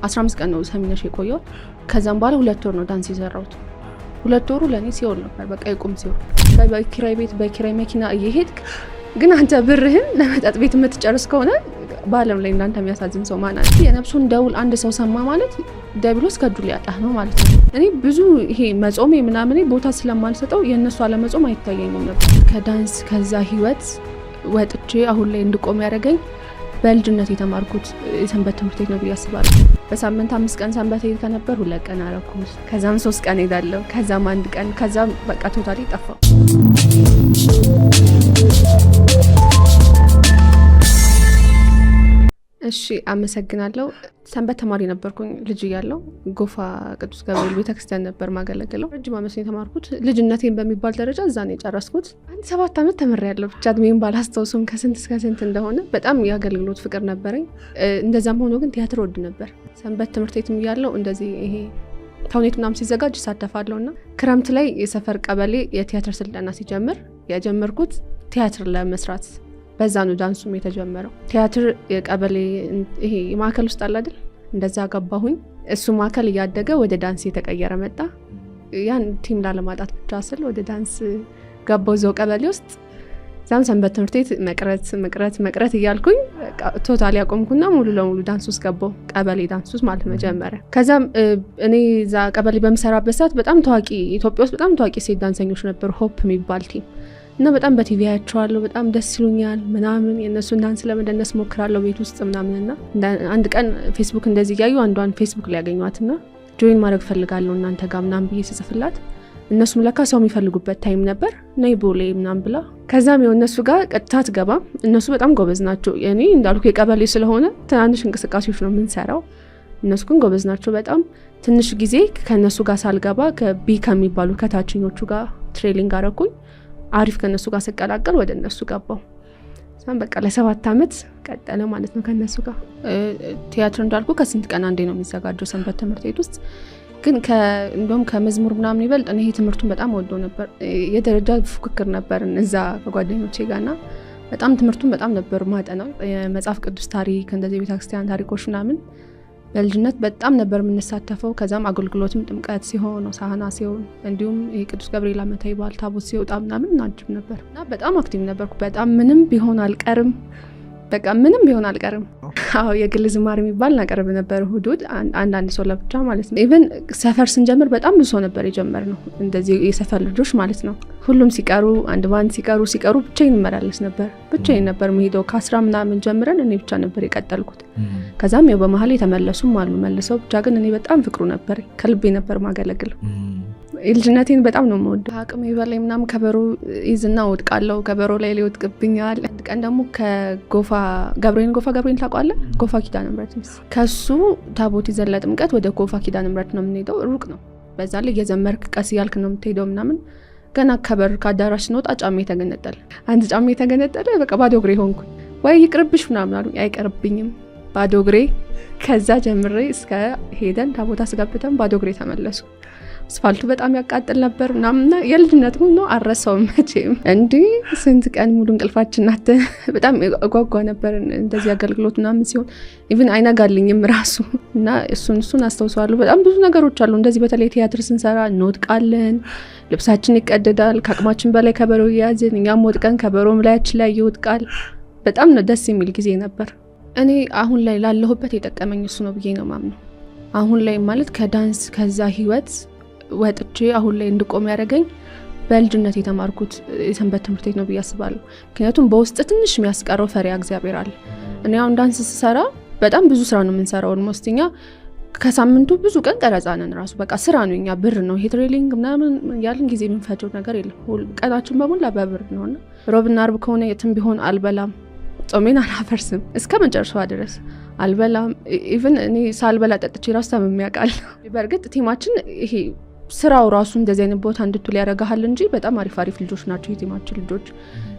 15 ቀን ነው ሰሚነሽ የቆየው። ከዛም በኋላ 2 ወር ነው ዳንስ የሰራሁት። 2 ወሩ ለኔ ሲኦል ነበር። በቃ ይቆም ሲኦል። በኪራይ ቤት በኪራይ መኪና እየሄድክ ግን አንተ ብርህን ለመጠጥ ቤት የምትጨርስ ከሆነ በአለም ላይ እንዳንተ የሚያሳዝን ሰው ማን አለ? የነፍሱን ደውል አንድ ሰው ሰማ ማለት ዲያብሎስ ከእጁ ሊያጣህ ነው ማለት ነው። እኔ ብዙ ይሄ መጾም ምናምን ቦታ ስለማልሰጠው የነሱ አለመጾም አይታየኝም ነበር። ከዳንስ ከዛ ህይወት ወጥቼ አሁን ላይ እንድቆም ያደረገኝ በልጅነት የተማርኩት የሰንበት ትምህርት ቤት ነው ብዬ አስባለሁ። በሳምንት 5 ቀን ሰንበት ሄድ ከነበር 2 ቀን አረኩት። ከዛም 3 ቀን ሄዳለሁ። ከዛም 1 ቀን ከዛም በቃ ቶታሊ ጠፋው። እሺ አመሰግናለሁ። ሰንበት ተማሪ ነበርኩኝ ልጅ እያለሁ ጎፋ ቅዱስ ገብርኤል ቤተክርስቲያን ነበር ማገለግለው። ረጅም ዓመት ነው የተማርኩት። ልጅነቴን በሚባል ደረጃ እዛ ነው የጨረስኩት። 7 ዓመት ተምሬያለሁ። ብቻ እድሜን ባላስታውስም ከስንት እስከ ስንት እንደሆነ በጣም የአገልግሎት ፍቅር ነበረኝ። እንደዛም ሆኖ ግን ቲያትር ወድ ነበር። ሰንበት ትምህርት ቤትም እያለሁ እንደዚህ ይሄ ተውኔት ምናምን ሲዘጋጅ እሳተፋለሁና ክረምት ላይ የሰፈር ቀበሌ የቲያትር ስልጠና ሲጀምር የጀመርኩት ቲያትር ለመስራት በዛ ነው ዳንሱም የተጀመረው። ቲያትር የቀበሌ ይሄ ማዕከል ውስጥ አለ አይደል? እንደዛ ገባሁኝ። እሱ ማዕከል እያደገ ወደ ዳንስ የተቀየረ መጣ። ያን ቲም ላለማጣት ብቻ ስል ወደ ዳንስ ገባሁ እዛው ቀበሌ ውስጥ። ዛም ሰንበት ትምህርት ቤት መቅረት እያልኩኝ ቶታሊ ያቆምኩና ሙሉ ለሙሉ ዳንስ ውስጥ ገባሁ። ቀበሌ ዳንስ ውስጥ ማለት መጀመሪያ። ከዛም እኔ እዛ ቀበሌ በምሰራበት ሰዓት በጣም ታዋቂ ኢትዮጵያ ውስጥ በጣም ታዋቂ ሴት ዳንሰኞች ነበሩ፣ ሆፕ የሚባል ቲም እና በጣም በቲቪ ያያቸዋለሁ። በጣም ደስ ይሉኛል ምናምን የእነሱን ዳንስ ለመደነስ ሞክራለሁ ቤት ውስጥ ምናምንና አንድ ቀን ፌስቡክ እንደዚህ እያዩ አንዷን ፌስቡክ ላይ ያገኟትና ጆይን ማድረግ ፈልጋለሁ እናንተ ጋር ምናምን ብዬ ስጽፍላት እነሱም ለካ ሰው የሚፈልጉበት ታይም ነበር ነይ ቦሌ ምናምን ብላ ከዛም ነው እነሱ ጋር ቀጥታ ትገባ። እነሱ በጣም ጎበዝ ናቸው። እኔ እንዳልኩ የቀበሌ ስለሆነ ትናንሽ እንቅስቃሴዎች ነው የምንሰራው። እነሱ ግን ጎበዝ ናቸው በጣም። ትንሽ ጊዜ ከእነሱ ጋር ሳልገባ ከቢ ከሚባሉ ከታችኞቹ ጋር ትሬኒንግ አረኩኝ። አሪፍ ከነሱ ጋር ስቀላቀል ወደ እነሱ ገባው። ሳም በቃ ለ7 ዓመት ቀጠለ ማለት ነው ከነሱ ጋር። ቲያትር እንዳልኩ ከስንት ቀን አንዴ ነው የሚዘጋጀው ሰንበት ትምህርት ቤት ውስጥ። ግን እንደውም ከመዝሙር ምናምን ይበልጥ እኔ ትምህርቱን በጣም ወዶ ነበር። የደረጃ ፉክክር ነበር እዛ ከጓደኞቼ ጋርና በጣም ትምህርቱን በጣም ነበር ማጠናው። የመጽሐፍ ቅዱስ ታሪክ እንደዚህ ቤተክርስቲያን ታሪኮች ምናምን በልጅነት በጣም ነበር የምንሳተፈው። ከዛም አገልግሎትም ጥምቀት ሲሆን ሳህና ሲሆን እንዲሁም የቅዱስ ገብርኤል ዓመታዊ በዓል ታቦት ሲወጣ ምናምን እናጅብ ነበር እና በጣም አክቲቭ ነበርኩ። በጣም ምንም ቢሆን አልቀርም። አዎ የግል ዝማሬ የሚባል እናቀርብ ነበር እሑድ አንዳንድ ሰው ለብቻ ማለት ነው። ኢቭን ሰፈር ስንጀምር በጣም ብዙ ሰው ነበር የጀመርነው እንደዚህ የሰፈር ልጆች ማለት ነው። ሁሉም ሲቀሩ አንድ ባንድ ሲቀሩ ብቻዬን እመላለስ ነበር። ብቻዬን ነበር መሄደው። ከ10 ምናምን ጀምረን እኔ ብቻ ነበር የቀጠልኩት። ከዛም ያው በመሀል የተመለሱም አሉ መልሰው። ብቻ ግን እኔ በጣም ፍቅሩ ነበር፣ ከልቤ ነበር ማገለግለው። ልጅነቴን በጣም ነው የምወደው። አቅሜ በላይ ምናምን ከበሮ ይዝና ወድቃለሁ። ከበሮ ላይ ሊወድቅብኛል። አንድ ቀን ደግሞ ከጎፋ ገብርኤል ታውቃለህ? ጎፋ ኪዳነ ምሕረት ከሱ ታቦት ይዘን ለጥምቀት ወደ ጎፋ ኪዳነ ምሕረት ነው የምንሄደው። ሩቅ ነው። በዛ ላይ እየዘመርክ ቀስ እያልክ ነው የምትሄደው ምናምን። ገና ከበር ከአዳራሽ ስንወጣ ጫሜ ተገነጠለ። በቃ ባዶ እግሬ ሆንኩኝ። ወይ ይቅርብሽ ምናምን አሉ። አይቀርብኝም ባዶ እግሬ። ከዛ ጀምሬ እስከ ሄደን ታቦት አስገብተን ባዶ እግሬ ተመለሱ። አስፋልቱ በጣም ያቃጥል ነበር ምናምን። የልጅነት ነው አረሳውም መቼም። እንዲህ ስንት ቀን ሙሉ እንቅልፋችን ናት። በጣም እጓጓ ነበር እንደዚህ አገልግሎት ምናምን ሲሆን ኢቭን አይነጋልኝም ራሱ እና እሱን አስታውሰዋለሁ። በጣም ብዙ ነገሮች አሉ እንደዚህ። በተለይ ቲያትር ስንሰራ እንወድቃለን፣ ልብሳችን ይቀደዳል፣ ከአቅማችን በላይ ከበሮ እያያዝን እኛም ወድቀን ከበሮም ላያችን ላይ ይወድቃል። በጣም ነው ደስ የሚል ጊዜ ነበር። እኔ አሁን ላይ ላለሁበት የጠቀመኝ እሱ ነው ብዬ ነው ማምነው። አሁን ላይ ማለት ከዳንስ ከዛ ህይወት ወጥቼ አሁን ላይ እንድቆም ያደረገኝ በልጅነት የተማርኩት የሰንበት ትምህርት ቤት ነው ብዬ አስባለሁ። ምክንያቱም በውስጥ ትንሽ የሚያስቀረው ፈሪሃ እግዚአብሔር አለ። እኔ አሁን ዳንስ ስሰራ በጣም ብዙ ስራ ነው የምንሰራው። ኦልሞስት እኛ ከሳምንቱ ብዙ ቀን ቀረጻ ነን ራሱ በቃ ስራ ነው። እኛ ብር ነው ይሄ ትሬኒንግ ምናምን ያለን ጊዜ የምንፈጀው ነገር የለም። ቀናችን በሙላ በብር ነውና ሮብና አርብ ከሆነ የትም ቢሆን አልበላም፣ ጾሜን አላፈርስም እስከ መጨረሻው ድረስ አልበላም። ኢቭን እኔ ሳልበላ ጠጥቼ ራሱ ታምሜ አውቃለሁ። በእርግጥ ቲማችን ይሄ ስራው ራሱ እንደዚህ አይነት ቦታ እንድትል ያደርጋል እንጂ በጣም አሪፍ ልጆች ናቸው የቲማችን ልጆች።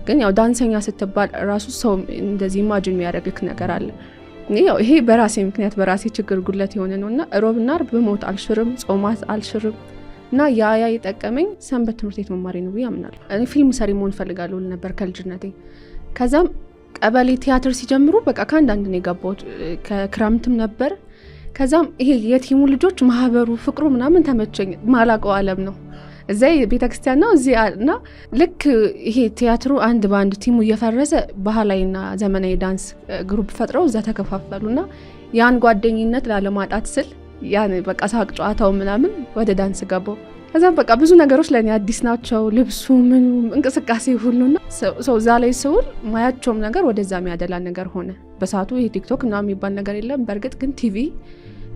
ግን ያው ዳንሰኛ ስትባል ራሱ ሰው እንደዚህ ኢማጂን የሚያደርግክ ነገር አለ። ያው ይሄ በራሴ ምክንያት በራሴ ችግር ጉድለት የሆነ ነውና ሮብና አርብ በሞት አልሽርም፣ ጾማት አልሽርም እና ያ የጠቀመኝ ሰንበት ትምህርት ቤት መማሪ ነው ያምናለሁ። እኔ ፊልም ሰሪ መሆን ፈልጋለሁ ነበር ከልጅነቴ። ከዛም ቀበሌ ቲያትር ሲጀምሩ በቃ ከአንዳንድ ነው የገባሁት። ከክረምትም ነበር ከዛም ይሄ የቲሙ ልጆች ማህበሩ ፍቅሩ ምናምን ተመቸኝ። ማላቀው ዓለም ነው እዛ ቤተክርስቲያን ነው እዚህ እና ልክ ይሄ ቲያትሩ አንድ ባንድ ቲሙ እየፈረሰ ባህላዊና ዘመናዊ ዳንስ ግሩፕ ፈጥረው እዛ ተከፋፈሉና ያን ጓደኝነት ላለማጣት ስል ያን በቃ ሳቅ ጨዋታው ምናምን ወደ ዳንስ ገባው። ከዛም በቃ ብዙ ነገሮች ለኔ አዲስ ናቸው። ልብሱ ምኑ እንቅስቃሴ ሁሉና ሰው እዛ ላይ ስውል ማያቸውም ነገር ወደዛ የሚያደላ ነገር ሆነ። በሰዓቱ ይሄ ቲክቶክ እና የሚባል ነገር የለም። በእርግጥ ግን ቲቪ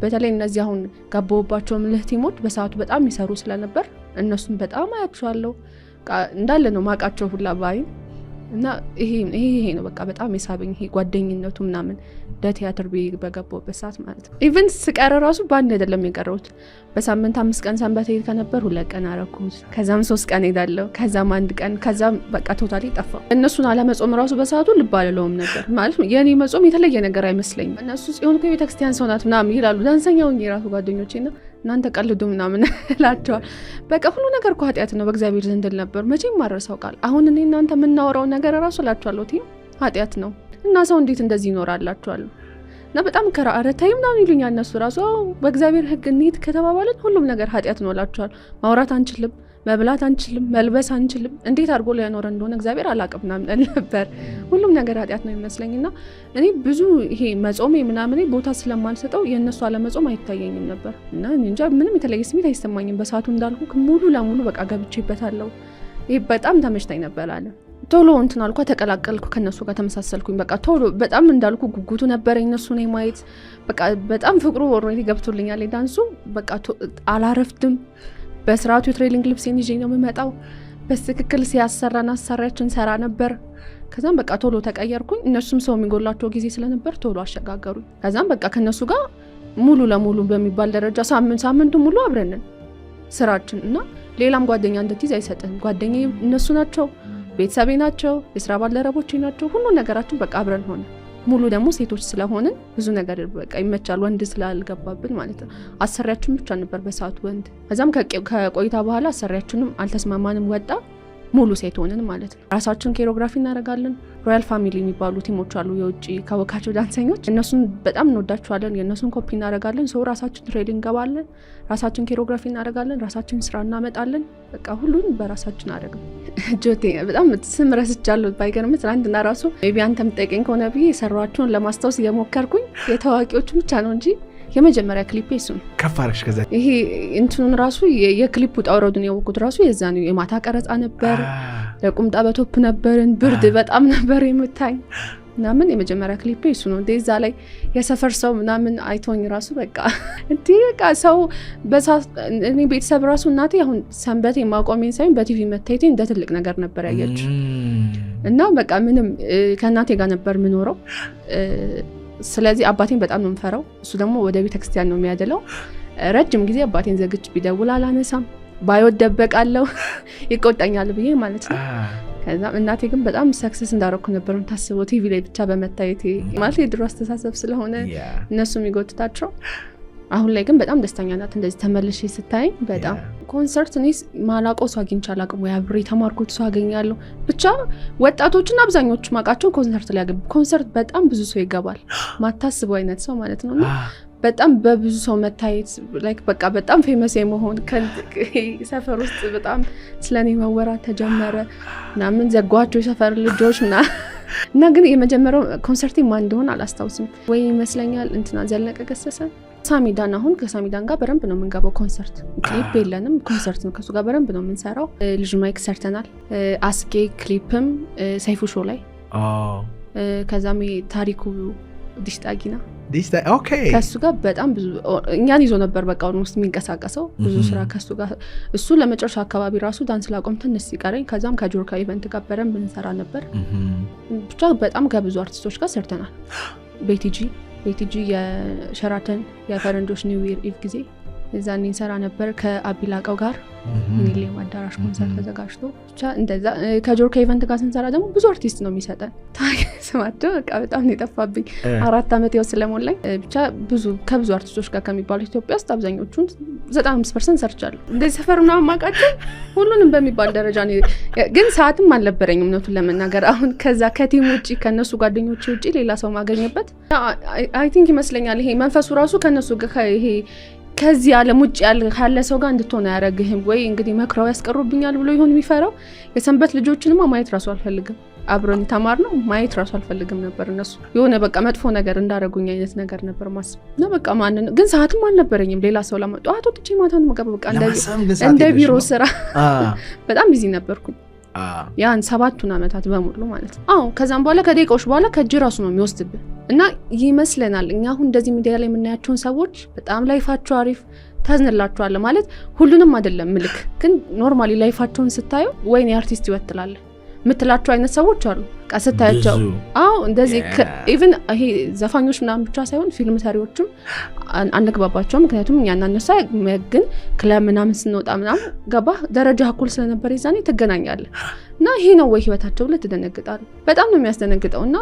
በተለይ እነዚህ አሁን ገባውባቸው ምልህ ቲሞች በሰዓቱ በጣም ይሰሩ ስለነበር እነሱን በጣም አያቸዋለሁ። እንዳለ ነው ማቃቸው ሁላ ባይ እና ይሄ ነው በቃ በጣም የሳበኝ ይሄ ጓደኝነቱ ምናምን ለቲያትር በገባውበት ሰዓት ማለት ነው። ኢቭን ስቀረ ራሱ ባንድ አይደለም የቀረውት። በሳምንት 5 ቀን ሰንበት ሄድ ከነበር 2 ቀን አረኩት። ከዛም 3 ቀን ሄዳለሁ። ከዛም 1 ቀን ከዛም በቃ ቶታሊ ጠፋ። እነሱን አለመጾም ራሱ በሰዓቱ ልብ አልለውም ነበር ማለት ነው። የኔ መጾም የተለየ ነገር አይመስለኝም። እነሱ ጽዮን እኮ የቤተክርስቲያን ሰው ናት ምናምን ይላሉ። ዳንሰኛው የራሱ ጓደኞቼና እናንተ ቀልዱ ምናምን እላቸዋል። በቃ ሁሉ ነገር እኮ ኃጢአት ነው በእግዚአብሔር ዘንድ ነበር። መቼም ማረሳው ቃል አሁን እኔ እናንተ የምናወራው ነገር ራሱ እላቸዋለሁ ቲም ኃጢአት ነው እና ሰው እንዴት እንደዚህ ይኖራላችኋል እና በጣም ከራአረታይ ምናምን ይሉኛል እነሱ ራሱ በእግዚአብሔር ሕግ እንሂድ ከተባባልን ሁሉም ነገር ኃጢአት ነው እላቸዋል። ማውራት አንችልም፣ መብላት አንችልም፣ መልበስ አንችልም። እንዴት አድርጎ ሊያኖር እንደሆነ እግዚአብሔር አላቅም ምናምን ነበር። ሁሉም ነገር ኃጢአት ነው የሚመስለኝና እኔ ብዙ ይሄ መጾሜ ምናምን ቦታ ስለማልሰጠው የእነሱ አለመጾም አይታየኝም ነበር እና እንጃ ምንም የተለየ ስሜት አይሰማኝም። በሰዓቱ እንዳልኩ ሙሉ ለሙሉ በቃ ገብቼበታለሁ። ይሄ በጣም ተመችቶኝ ነበር አለ ቶሎ እንትን አልኳ ተቀላቀልኩ ከነሱ ጋር ተመሳሰልኩኝ። በቃ ቶሎ በጣም እንዳልኩ ጉጉቱ ነበር እነሱ ነው ማየት በቃ በጣም ፍቅሩ ኦልሬዲ ገብቶልኛል። ዳንሱ በቃ አላረፍድም። በስርዓቱ የትሬኒንግ ልብሴን ይዤ ነው የምመጣው። በትክክል ሲያሰራና አሰራችን ሰራ ነበር። ከዛም በቃ ቶሎ ተቀየርኩኝ። እነሱም ሰው የሚጎላቸው ጊዜ ስለነበር ቶሎ አሸጋገሩኝ። ከዛም በቃ ከነሱ ጋር ሙሉ ለሙሉ በሚባል ደረጃ ሳምንቱ ሙሉ አብረንን ስራችን እና ሌላም ጓደኛ እንድትይዝ አይሰጥም። ጓደኛዬ እነሱ ናቸው፣ ቤተሰቤ ናቸው፣ የስራ ባልደረቦቼ ናቸው። ሁሉ ነገራችን በቃ አብረን ሆነ። ሙሉ ደግሞ ሴቶች ስለሆንን ብዙ ነገር በቃ ይመቻል። ወንድ ስላልገባብን ማለት ነው። አሰሪያችን ብቻ ነበር በሰዓቱ ወንድ። ከዛም ከቆይታ በኋላ አሰሪያችንም አልተስማማንም፣ ወጣ። ሙሉ ሴት ሆነን ማለት ነው። ራሳችን ኮሪዮግራፊ እናደርጋለን። ሮያል ፋሚሊ የሚባሉ ቲሞች አሉ የውጪ ካወቃቸው ዳንሰኞች። እነሱን በጣም እንወዳቸዋለን። የእነሱን ኮፒ እናደርጋለን። ሰው ራሳችን ትሬኒንግ እንገባለን። ራሳችን ኮሪዮግራፊ እናደርጋለን። ራሳችን ስራ እናመጣለን። በቃ ሁሉን በራሳችን አደረግን። ጆቴ በጣም ስም ረስቻለሁ ባይገርም ትናንትና ራሱ ሜቢ አንተም ጠይቀኝ ከሆነ ብዬ የሰሯቸውን ለማስታወስ እየሞከርኩኝ የታዋቂዎች ብቻ ነው እንጂ የመጀመሪያ ክሊፕ እሱ ነው። ከፋረሽ ከዛ ይሄ እንትኑን ራሱ የክሊፑ ጣውረዱን ያወቁት ራሱ የዛ ነው። የማታ ቀረጻ ነበር። ለቁምጣ በቶፕ ነበርን። ብርድ በጣም ነበር የምታይ ምናምን። የመጀመሪያ ክሊፕ እሱ ነው። እንደዛ ላይ የሰፈር ሰው ምናምን አይቶኝ ራሱ በቃ እንዴ በቃ ሰው እኔ ቤተሰብ ራሱ እናቴ አሁን ሰንበቴ ማቆሜን ሳይሆን በቲቪ መታየቴ እንደ ትልቅ ነገር ነበር ያየችው እና በቃ ምንም ከእናቴ ጋር ነበር የምኖረው። ስለዚህ አባቴን በጣም ነው የምፈራው። እሱ ደግሞ ወደ ቤተክርስቲያን ነው የሚያደለው። ረጅም ጊዜ አባቴን ዘግች ቢደውል አላነሳም፣ ባይወድ ደበቃለሁ ይቆጣኛል ብዬ ማለት ነው። ከዛ እናቴ ግን በጣም ሰክሰስ እንዳረኩ ነበር ታስበው ቲቪ ላይ ብቻ በመታየቴ ማለት የድሮ አስተሳሰብ ስለሆነ እነሱ የሚጎትታቸው። አሁን ላይ ግን በጣም ደስተኛ ናት እንደዚህ ተመልሼ ስታይ። በጣም ኮንሰርት እኔ ማላውቀው ሰው አግኝቼ አላውቅም። ወይ አብሬ ተማርኩት ሰው አገኛለሁ ብቻ ወጣቶችና አብዛኞቹ ማውቃቸው ኮንሰርት ላይ ያገቡ። ኮንሰርት በጣም ብዙ ሰው ይገባል፣ ማታስበው አይነት ሰው ማለት ነውና በጣም በብዙ ሰው መታየት ላይክ በቃ በጣም ፌመስ የመሆን ሰፈር ውስጥ በጣም ስለኔ መወራት ተጀመረ ምናምን። ዘጓቸው የሰፈር ልጆች እና ግን የመጀመሪያው ኮንሰርቴ ማን እንደሆነ አላስታውስም። ወይ ይመስለኛል እንትና ዘለቀ ገሰሰ ሳሚዳን። አሁን ከሳሚዳን ጋር በረንብ ነው የምንገባው። ኮንሰርት ክሊፕ የለንም፣ ኮንሰርት ነው ከሱ ጋር በረንብ ነው የምንሰራው። ልጅ ማይክ ሰርተናል። አስጌ ክሊፕም ሰይፉ ሾው ላይ ከዛም ታሪኩ ዲሽጣጊና ኦኬ ከሱ ጋር በጣም ብዙ እኛን ይዞ ነበር በቃ ውስጥ የሚንቀሳቀሰው ብዙ ስራ ከሱ ጋር። እሱ ለመጨረሻ አካባቢ ራሱ ዳንስ ላቆም ትንሽ ሲቀረኝ ከዛም ከጆርካ ኢቨንት ጋር በረንብ እንሰራ ነበር። ብቻ በጣም ከብዙ አርቲስቶች ጋር ሰርተናል። ቤቲጂ የሸራተን የፈረንጆች ኒው ኢር ኢቭ ጊዜ እዛኔ እንሰራ ነበር ከአቢላቀው ጋር ሚሊኒየም አዳራሽ ኮንሰርት ተዘጋጅቶ ብቻ እንደዛ ከጆርካ ኢቨንት ጋር ስንሰራ ደግሞ ብዙ አርቲስት ነው የሚሰጠን ስማቸው በቃ በጣም ነው የጠፋብኝ 4 አመት ያው ስለሞላኝ ብቻ ከብዙ አርቲስቶች ጋር ከሚባሉ ኢትዮጵያ ውስጥ አብዛኞቹን 95% ሰርቻለሁ እንደዚህ ሰፈሩና ማቃቸው ሁሉንም በሚባል ደረጃ ነው ግን ሰዓትም አልነበረኝም እውነቱን ለመናገር አሁን ከዛ ከቲም ውጪ ከነሱ ጓደኞች ውጪ ሌላ ሰው ማገኘበት አይ ቲንክ ይመስለኛል ይሄ መንፈሱ ራሱ ከነሱ ጋር ይሄ ከዚህ ዓለም ውጭ ያለ ሰው ጋር እንድትሆን ያረግህም ወይ እንግዲህ መክረው ያስቀሩብኛል ብሎ ይሆን የሚፈራው የሰንበት ልጆችንማ ማየት ራሱ አልፈልግም አብሮን ተማርነው ማየት ራሱ አልፈልግም ነበር እነሱ የሆነ በቃ መጥፎ ነገር እንዳረጉኝ አይነት ነገር ነበር ማስብ እና በቃ ማንን ግን ሰዓትም አልነበረኝም ሌላ ሰው ለማጣ አቶጥቼ ማታን በቃ እንደ ቢሮ ስራ በጣም ቢዚ ነበርኩኝ ያን 7 አመታት በሙሉ ማለት ነው ከዛም በኋላ ከደቂቃዎች በኋላ ከእጅ ራሱ ነው የሚወስድብህ እና ይመስለናል እኛ አሁን እንደዚህ ሚዲያ ላይ የምናያቸውን ሰዎች በጣም ላይፋቸው አሪፍ ታዝንላቸዋል ማለት ሁሉንም አይደለም ምልክ ግን ኖርማሊ ላይፋቸውን ስታየው ወይኔ አርቲስት ይወትላል ምትላቸው አይነት ሰዎች አሉ ቀስታያቸው እንደዚህ ኢቭን ይሄ ዘፋኞች ምናምን ብቻ ሳይሆን ፊልም ሰሪዎችም አንግባባቸው ምክንያቱም እኛና እነሱ ግን ክለብ ምናምን ስንወጣ ምናምን ገባ ደረጃ እኩል ስለነበር ይዛኔ ትገናኛለህ እና ይሄ ነው ወይ ህይወታቸው ብለህ ትደነግጣለህ በጣም ነው የሚያስደነግጠው እና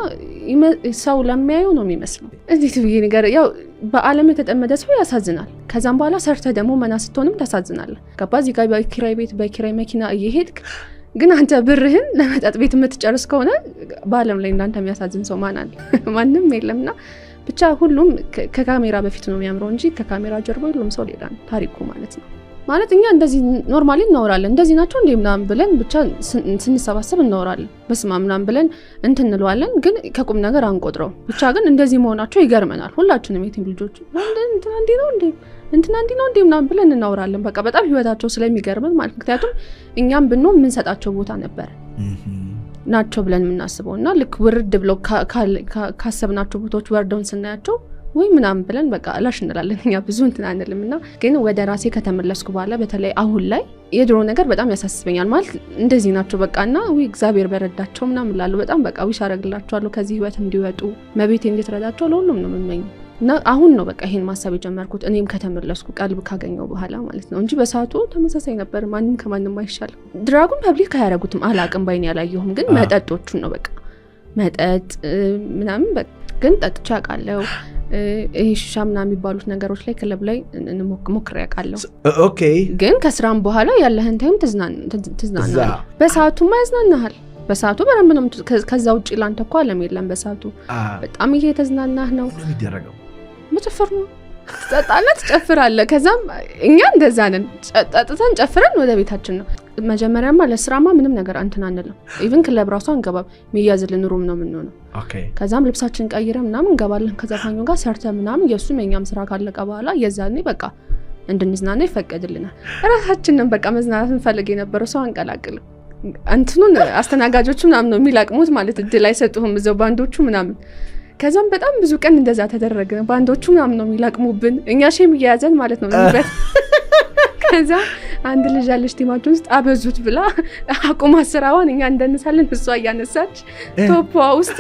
ሰው ለሚያየው ነው የሚመስለው እንዴት ብዬ ነገር ያው በአለም የተጠመደ ሰው ያሳዝናል ከዛም በኋላ ሰርተህ ደግሞ መና ስትሆንም ታሳዝናለህ ገባ እዚህ ጋር በኪራይ ቤት በኪራይ መኪና እየሄድክ ግን አንተ ብርህን ለመጠጥ ቤት የምትጨርስ ከሆነ በአለም ላይ እንዳንተ የሚያሳዝን ሰው ማን አለ ማንም የለምና ብቻ ሁሉም ከካሜራ በፊት ነው የሚያምረው እንጂ ከካሜራ ጀርባ ሁሉም ሰው ሌላ ነው ታሪኩ ማለት ነው ማለት እኛ እንደዚህ ኖርማሊ እናወራለን እንደዚህ ናቸው እንዴ ምናምን ብለን ብቻ ስንሰባሰብ እናወራለን በስማ ምናምን ብለን እንልዋለን ግን ከቁም ነገር አንቆጥረው ብቻ ግን እንደዚህ መሆናቸው ይገርመናል ሁላችንም የቲም ልጆች እንትና እንዲ ነው እንዴ ምናምን ብለን እናወራለን በቃ በጣም ህይወታቸው ስለሚገርመን ማለት ምክንያቱም እኛም ብንሆን ምን ሰጣቸው ቦታ ነበር ናቸው ብለን የምናስበውና ልክ ውርድ ብለው ካሰብናቸው ቦታዎች ወርደውን ስናያቸው ወይ ምናምን ብለን በቃ አላሽ እንላለን እኛ ብዙ እንትን አንልምና ግን ወደ ራሴ ከተመለስኩ በኋላ በተለይ አሁን ላይ የድሮ ነገር በጣም ያሳስበኛል ማለት እንደዚህ ናቸው በቃና ወይ እግዚአብሔር በረዳቸው ምናምን ላሉ በጣም በቃ ዊሽ አረግላቸዋለሁ ከዚህ ህይወት እንዲወጡ መቤቴ እንድትረዳቸው ለሁሉም ነው የምመኘው እና አሁን ነው በቃ ይሄን ማሰብ የጀመርኩት እኔም ከተመለስኩ ቀልብ ካገኘው በኋላ ማለት ነው እንጂ በሰዓቱ ተመሳሳይ ነበር ማንንም ከማንንም አይሻል ድራጉን ፐብሊክ አያረጉትም አላቅም ባይኔ ያላየሁም ግን መጠጦቹን ነው በቃ መጠጥ ምናምን በቃ ግን ጠጥቼ አውቃለሁ ይሄ ሺሻ ምናምን የሚባሉት ነገሮች ላይ ክለብ ላይ ሞክሬ አውቃለሁ ኦኬ ግን ከስራም በኋላ ያለህን ታይም ትዝናናለህ በሰዓቱማ ያዝናናሃል በሰዓቱ በረም ነው ከዛ ውጪ ላንተ እኮ አለም የለም በሰዓቱ በጣም እየተዝናናህ ነው የሚደረገው መጨፈር ነው ተጣጣለት ጨፍራለህ ከዛም እኛ እንደዛ ነን ጠጥተን ጨፍረን ወደ ቤታችን ነው መጀመሪያማ ለስራማ ምንም ነገር አንተን አንልም ኢቭን ክለብ ራሱ አንገባም የሚያዝልን ሩም ነው የምንሆነው ኦኬ ከዛም ልብሳችን ቀይረን ምናምን እንገባለን ከዘፋኙ ጋር ሰርተን ምናምን የሱም የኛም ስራ ካለቀ በኋላ የዛኔ በቃ እንድንዝናና ይፈቀድልናል ራሳችንን በቃ መዝናናት እንፈልግ የነበረው ሰው አንቀላቅልም አንተኑን አስተናጋጆቹ ምናምን ነው የሚላቅሙት ማለት እድል አይሰጡህም እዛው ባንዶቹ ምናምን ከዛም በጣም ብዙ ቀን እንደዛ ተደረገ ባንዶቹ ምናምን ነው የሚላቅሙብን እኛ ሼም እያያዘን ማለት ነው እንበት ከዛ አንድ ልጅ አለች ቲማችን ውስጥ አበዙት ብላ አቁማ ስራዋን እኛ እንደነሳለን እሷ እያነሳች ቶፖ ውስጥ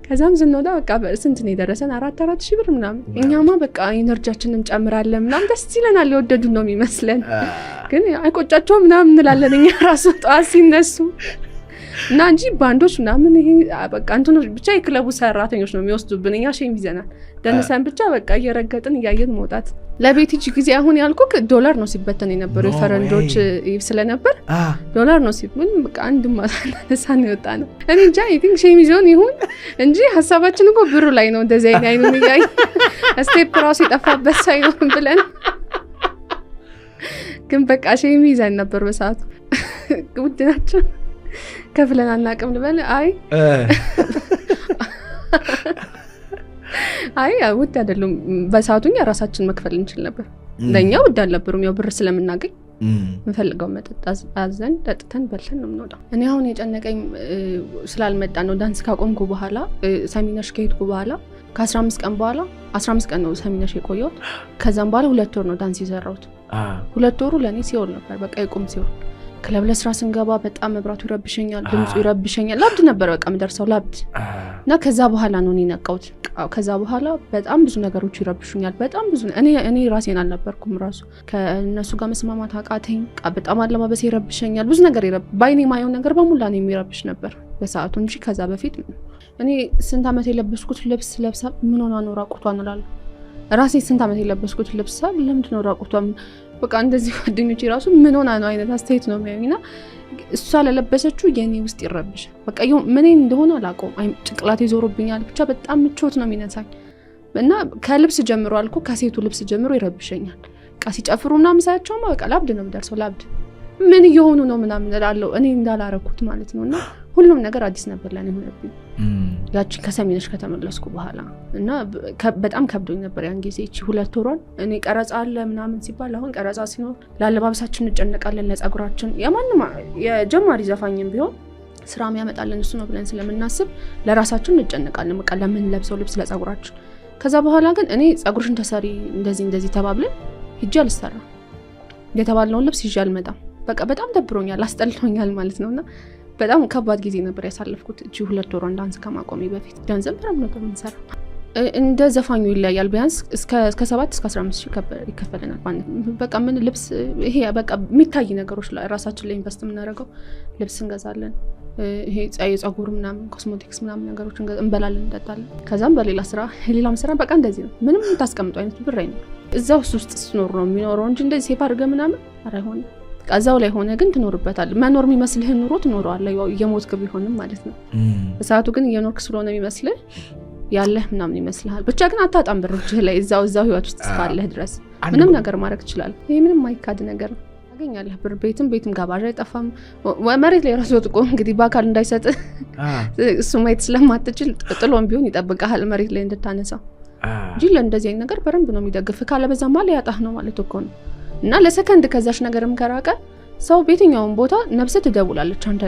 ከዛም ዝንወጣ በቃ ስንት ነው የደረሰን 4,000 ብር ምናምን እኛማ በቃ ኢነርጂያችንን ጨምራለን ምናምን ደስ ይለናል የወደዱን ነው የሚመስለን ግን አይቆጫቸው ምናምን እንላለን እኛ ራሱ ጠዋት ሲነሱ እና እንጂ ባንዶች ምናምን ይሄ በቃ እንትኑ ብቻ የክለቡ ሰራተኞች ነው የሚወስዱብን እኛ ሼም ይዘናል ደንሰን ብቻ በቃ እየረገጥን እያየን መውጣት ለቤቲጂ ጊዜ አሁን ያልኩክ ዶላር ነው ሲበተን የነበረው የፈረንጆች ስለነበር ዶላር ነው ሲብን በቃ አንድ ማሳነሳን ይወጣ ነው እኔ እንጃ አይ ቲንክ ሼም ይዞን ይሁን እንጂ ሐሳባችን እኮ ብሩ ላይ ነው እንደዚህ አይኑን ይያይ ስቴፕ ራሱ የጠፋበት ሳይሆን ብለን ግን በቃ ሼም ይዘን ነበር በሰዓቱ ውድ ናቸው ከፍለን አናቅም ልበል አይ ውድ አይደለም በሰዓቱኛ ራሳችን መክፈል እንችል ነበር ለኛ ውድ አልነበረም ያው ብር ስለምናገኝ እንፈልገው መጠጥ አዘን ጠጥተን በልተን ነው የምንወጣው እኔ አሁን የጨነቀኝ ስላልመጣ ነው ዳንስ ካቆምኩ በኋላ ሰሚነሽ ከሄድኩ በኋላ ከ15 ቀን በኋላ 15 ቀን ነው ሰሚነሽ የቆየሁት ከዛም በኋላ 2 ወር ነው ዳንስ የሰራሁት 2 ወሩ ለኔ ሲሆን ነበር በቃ ይቆም ሲሆን ክለብ ለስራ ስንገባ በጣም መብራቱ ይረብሸኛል ድምጹ ይረብሸኛል ላብድ ነበር በቃ ምደርሰው ላብድ እና ከዛ በኋላ ነው እኔ ነቃውት ከዛ በኋላ በጣም ብዙ ነገሮች ይረብሹኛል። በጣም ብዙ እኔ ራሴን አልነበርኩም ራሱ ከእነሱ ጋር መስማማት አቃተኝ። በጣም አለባበሴ ይረብሸኛል። ብዙ ነገር ባይኔ ማየው ነገር በሙላ ነው የሚረብሽ ነበር በሰዓቱ እንጂ ከዛ በፊት እኔ ስንት ዓመት የለበስኩት ልብስ ለብሳ ምን ሆና ነው ራቁቷን እላለሁ። ራሴ ስንት ዓመት የለበስኩት ልብስ ለምንድን ነው ራቁቷን? በቃ እንደዚህ ጓደኞቼ ራሱ ምን ሆና ነው አይነት አስተያየት ነው የሚያዩኝና እሷ ለለበሰችው የኔ ውስጥ ይረብሻል። በቃ ምን እንደሆነ አላውቀውም። ጭንቅላቴ ዞሮብኛል። ብቻ በጣም ምቾት ነው የሚነሳኝ እና ከልብስ ጀምሮ አልኩ ከሴቱ ልብስ ጀምሮ ይረብሸኛል። በቃ ሲጨፍሩ ምናምን ሳያቸውማ በቃ ላብድ ነው የምደርሰው። ላብድ ምን እየሆኑ ነው ምናምን እላለሁ እኔ እንዳላረኩት ማለት ነውና ሁሉም ነገር አዲስ ነበር ለኔ ሆነብኝ። ያቺ ከሰሜነሽ ከተመለስኩ በኋላ እና በጣም ከብዶኝ ነበር ያን ጊዜ። እቺ 2 ወሯን እኔ ቀረጻ አለ ምናምን ሲባል አሁን ቀረጻ ሲኖር ላለባበሳችን እንጨነቃለን፣ ለጸጉራችን የማንም የጀማሪ ዘፋኝም ቢሆን ስራ የሚያመጣልን እሱ ነው ብለን ስለምናስብ ለራሳችን እንጨነቃለን። በቃ ለምን ለብሰው ልብስ ለጸጉራችን። ከዛ በኋላ ግን እኔ ጸጉርሽን ተሰሪ እንደዚህ ተባብለን ሂጄ አልሰራ የተባልነውን ልብስ ይዤ አልመጣም። በቃ በጣም ደብሮኛል፣ አስጠልቶኛል ማለት ነውና በጣም ከባድ ጊዜ ነበር ያሳለፍኩት። እቺ 2 ወር ዳንስ ከማቆሜ በፊት ገንዘብ በጣም ነበር የምንሰራው። እንደ ዘፋኙ ይለያያል። ቢያንስ እስከ 7 እስከ 15 ሺህ ይከፈለናል። በቃ ምን ልብስ ይሄ በቃ የሚታይ ነገሮች ላይ ራሳችን ላይ ኢንቨስት የምናደርገው ልብስ እንገዛለን። ይሄ ጸጉር ምናምን ኮስሞቲክስ ምናምን ነገሮች እንበላለን፣ እንጠጣለን። ከዛም ሌላም ስራ በቃ እንደዚህ ነው። ምንም ታስቀምጠው አይነት ብር አይኖር። እዛው ውስጥ ስኖር ነው የሚኖረው እንጂ እንደዚህ ሴፍ አድርገህ ምናምን አይሆንም። እዛው ላይ ሆነ ግን ትኖርበታል። መኖር የሚመስልህ ኑሮ ትኖረዋለህ የሞትክ ቢሆንም ማለት ነው። በሰዓቱ ግን እየኖርክ ስለሆነ የሚመስልህ ያለህ ምናምን ይመስልሃል። ብቻ ግን አታጣም ብር እጅህ ላይ እዛው ህይወት ውስጥ እስካለህ ድረስ ምንም ነገር ማድረግ ትችላለህ። ይሄ ምንም ማይካድ ነገር ነው። ታገኛለህ ብር ቤትም ጋባዥ አይጠፋም። መሬት ላይ ራሱ ወጥቆ እንግዲህ በአካል እንዳይሰጥ እሱ ማየት ስለማትችል ጥሎም ቢሆን ይጠብቃል መሬት ላይ እንድታነሳው እንጂ ለእንደዚህ አይነት ነገር በረንብ ነው የሚደግፍ። ካለበዛማ ሊያጣህ ነው ማለት እኮ ነው። እና ለሰከንድ ከዛሽ ነገርም ከራቀ ሰው በየትኛውም ቦታ ነፍስ ትደውላለች አንተ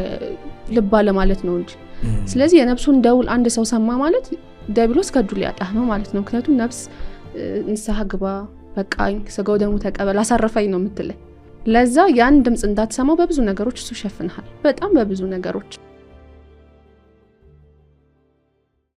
ልባ ለማለት ነው እንጂ። ስለዚህ የነፍሱን ደውል አንድ ሰው ሰማ ማለት ዲያብሎስ ከእጁ ሊያጣህ ነው ማለት ነው። ምክንያቱም ነፍስ ንስሐ ግባ፣ በቃኝ፣ ስጋው ደሙ ተቀበል፣ አሳረፈኝ ነው የምትለኝ። ለዛ ያን ድምጽ እንዳትሰማው በብዙ ነገሮች እሱ ሸፍንሃል፣ በጣም በብዙ ነገሮች።